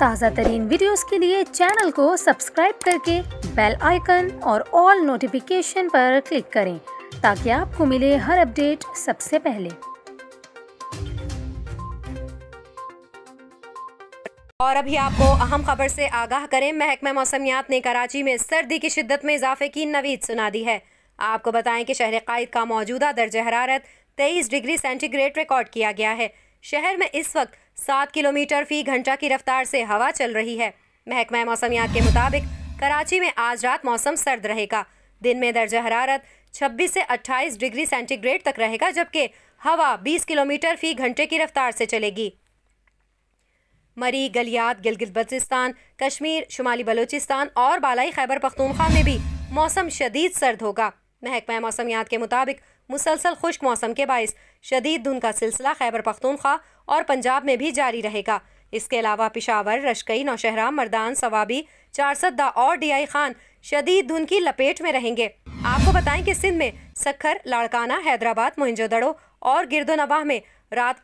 ताज़ा तरीन वीडियोस के लिए चैनल को सब्सक्राइब करके बेल आइकन और ऑल नोटिफिकेशन पर क्लिक करें ताकि आपको मिले हर अपडेट सबसे पहले। और अभी आपको अहम खबर से आगाह करें, महकमा मौसमियात ने कराची में सर्दी की शिद्दत में इजाफे की नवीद सुना दी है। आपको बताएं कि शहर कायद का मौजूदा दर्जा हरारत 23 डिग्री सेंटीग्रेड रिकॉर्ड किया गया है। शहर में इस वक्त 7 किलोमीटर फी घंटा की रफ्तार से हवा चल रही है। महकमा मौसमियात के मुताबिक कराची में आज रात मौसम सर्द रहेगा। दिन में दर्जा हरारत 26 से 28 डिग्री सेंटीग्रेड तक रहेगा, जबकि हवा 20 किलोमीटर फी घंटे की रफ्तार से चलेगी। मरी, गलियात, गिलगित बल्तिस्तान, कश्मीर, शुमाली बलूचिस्तान और बालाई खैबर पख्तूनख्वा में भी मौसम शदीद सर्द होगा। महकमा मौसमियात के मुताबिक मुसलसल खुश्क मौसम के बाइस शदीद धुंध का सिलसिला खैबर पख्तूनख्वा और पंजाब में भी जारी रहेगा। इसके अलावा पेशावर, रशकई, नौशहरा, मर्दान, सवाबी, चारसद्दा और डीआई खान शदीद धुंध की लपेट में रहेंगे। आपको बताएं कि सिंध में सखर, लाड़काना, हैदराबाद, मोहिंजोदड़ो और गिरदोनवाह में रात